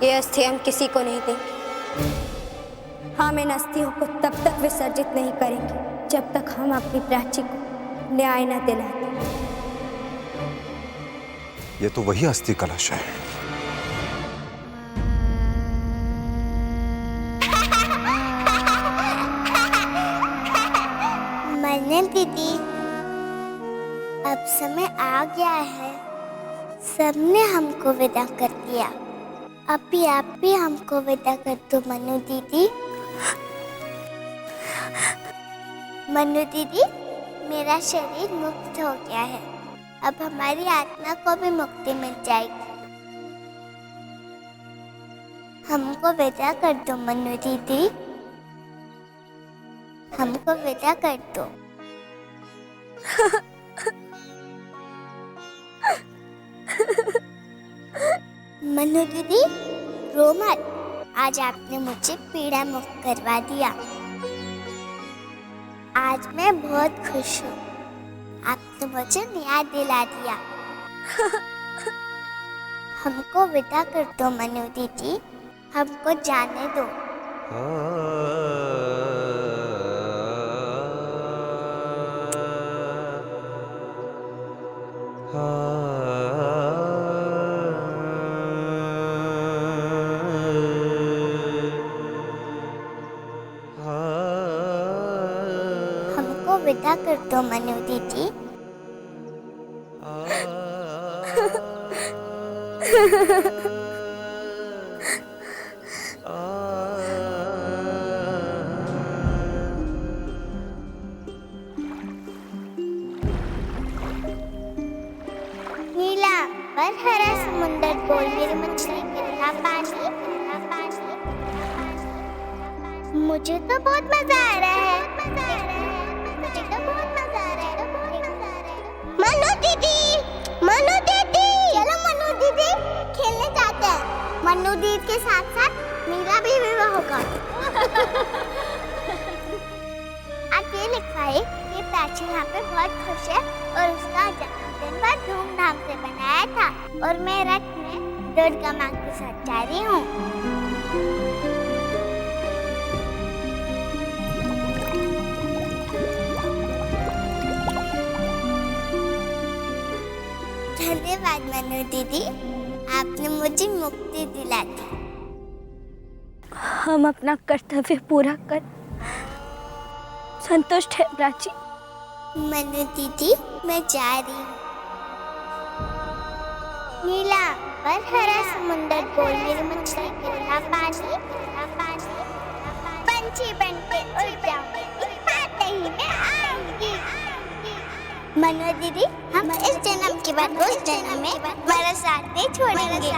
ये अस्थि हम किसी को नहीं देंगे। हम इन अस्थियों को तब तक विसर्जित नहीं करेंगे जब तक हम अपनी प्राची को न्याय न दिलाते। ये तो वही अस्थि कलश है। मन्नत दीदी, अब समय आ गया है। सबने हमको विदा कर दिया, अभी आप भी हमको विदा कर दो मनु दीदी। मनु दीदी, मेरा शरीर मुक्त हो गया है, अब हमारी आत्मा को भी मुक्ति मिल जाएगी। हमको विदा कर दो मनु दीदी, हमको विदा कर दो। मनु दीदी, रो मत, आज आपने मुझे पीड़ा मुक्त करवा दिया। आज मैं बहुत खुश हूँ, आपने मुझे न्याय दिला दिया। हमको विदा कर दो मनु दीदी, हमको जाने दो। हमको विदा कर दो मनु दीदी। नीला पर हरा समुंदर बोल मेरी मछली कितना पानी। मुझे तो बहुत मजा आ रहा है, मुझे तो बहुत मजा आ रहा है। मनु दीदी, मनु दीदी, चलो मनु दीदी खेलने जाते हैं। मनु दीदी के साथ साथ नीला भी विवाह होगा। आप ये लिखवाए कि प्राची यहाँ पे बहुत खुश है और उसका जन्मदिन बहुत धूमधाम से बनाया था और मैं रथ में दुर्गा माँ के साथ जा रही हूँ। धन्यवाद मनु दीदी, आपने मुझे मुक्ति दिला दी। हम अपना कर्तव्य पूरा कर संतुष्ट है प्राची। मनु दीदी, मैं जा रही हूँ। नीला पर हरा समुंदर बोल मेरी मछली कितना पानी। पंछी बनके उड़ जाऊंगी, आते ही मैं आऊंगी। मनु दीदी, हम इस जन्म के बाद उस जन्म में मेरा साथ नहीं छोड़ेंगे।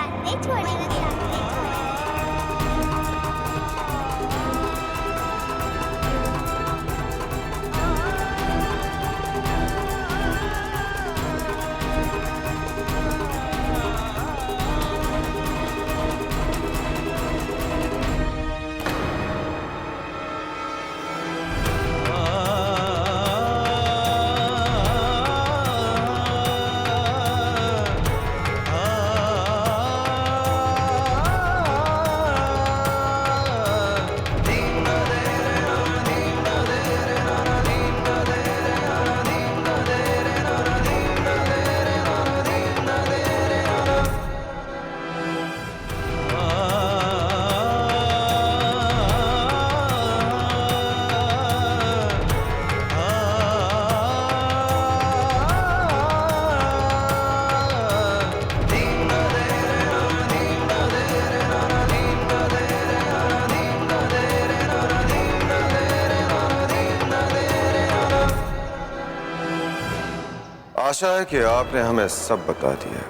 आशा है कि आपने हमें सब बता दिया,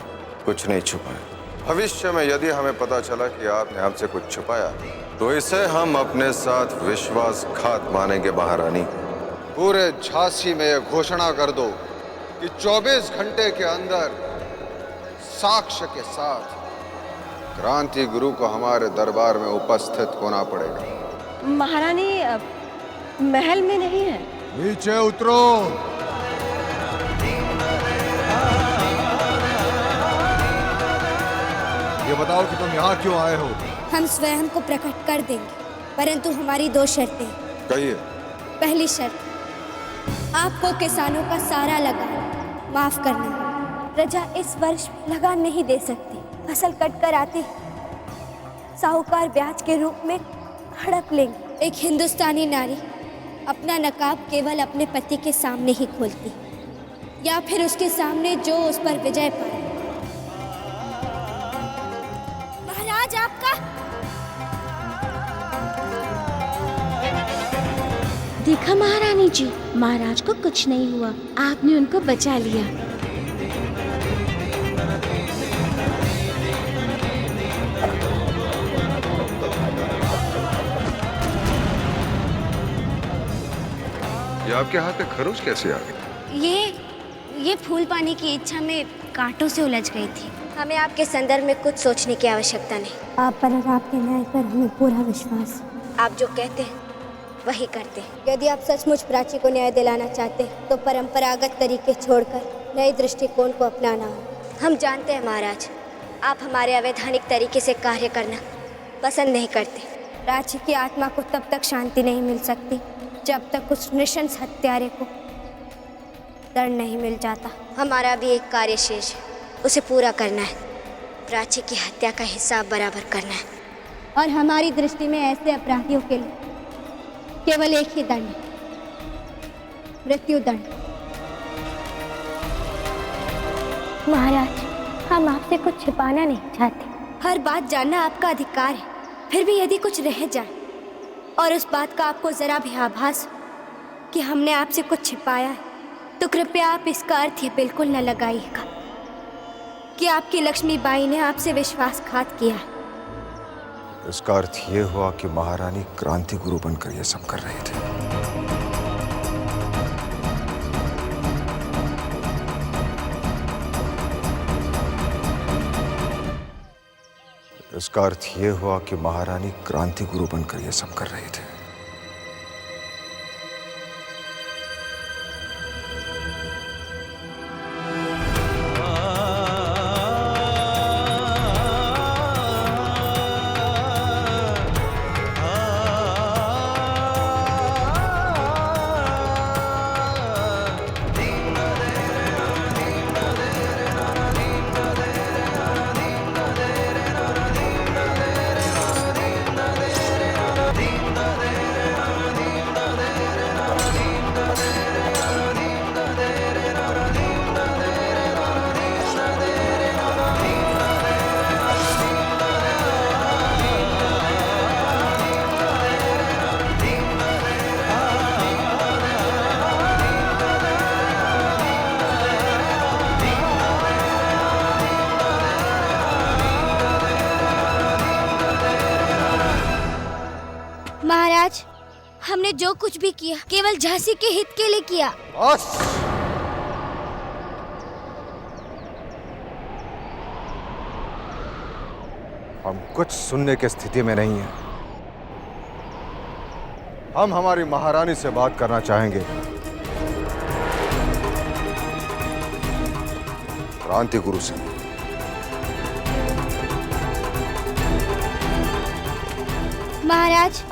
कुछ नहीं छुपाया। भविष्य में यदि हमें पता चला कि आपने हमसे कुछ छुपाया तो इसे हम अपने साथ विश्वासघात मानेंगे महारानी। पूरे झांसी में यह घोषणा कर दो कि 24 घंटे के अंदर साक्ष्य के साथ क्रांति गुरु को हमारे दरबार में उपस्थित होना पड़ेगा। महारानी महल में नहीं है। नीचे उतरो। ये बताओ कि तुम यहाँ क्यों आए हो? हम स्वयं को प्रकट कर देंगे, परंतु हमारी 2 शर्तें हैं। कहिए। पहली शर्त, आपको किसानों का सारा लगान माफ करना है। प्रजा इस वर्ष लगान नहीं दे सकती। फसल कट कर आते ही साहूकार ब्याज के रूप में हड़प लेंगे। एक हिंदुस्तानी नारी अपना नकाब केवल अपने पति के सामने ही खोलती, या फिर उसके सामने जो उस पर विजय पाए। महाराज आपका। देखा महारानी जी, महाराज को कुछ नहीं हुआ, आपने उनको बचा लिया। ये आपके हाथ में खरोच कैसे आ गई? ये फूल पाने की इच्छा में कांटों से उलझ गई थी। हमें आपके संदर्भ में कुछ सोचने की आवश्यकता नहीं। आप पर और आपके न्याय पर हमें पूरा विश्वास। आप जो कहते हैं वही करते हैं। यदि आप सचमुच प्राची को न्याय दिलाना चाहते हैं तो परंपरागत तरीके छोड़कर नए दृष्टिकोण को अपनाना हो। हम जानते हैं महाराज, आप हमारे अवैधानिक तरीके से कार्य करना पसंद नहीं करते। प्राची की आत्मा को तब तक शांति नहीं मिल सकती जब तक उस नृशंस हत्यारे को दंड नहीं मिल जाता। हमारा भी एक कार्य शेष है, उसे पूरा करना है। प्राची की हत्या का हिसाब बराबर करना है। और हमारी दृष्टि में ऐसे अपराधियों के लिए केवल एक ही दंड है, मृत्यु दंड। महाराज, हम आपसे कुछ छिपाना नहीं चाहते। हर बात जानना आपका अधिकार है। फिर भी यदि कुछ रह जाए और उस बात का आपको जरा भी आभास हो कि हमने आपसे कुछ छिपाया है, तो कृपया आप इसका अर्थ ये बिल्कुल न लगाइएगा कि आपकी लक्ष्मीबाई ने आपसे विश्वासघात किया है। इसका अर्थ ये हुआ कि महारानी क्रांति गुरु बनकर ये सब कर रहे थे। इसका अर्थ ये हुआ कि महारानी क्रांति गुरु बनकर ये सब कर रहे थे। महाराज, हमने जो कुछ भी किया केवल झांसी के हित के लिए किया। बस। हम कुछ सुनने की स्थिति में नहीं हैं। हम हमारी महारानी से बात करना चाहेंगे। क्रांति गुरु से। महाराज,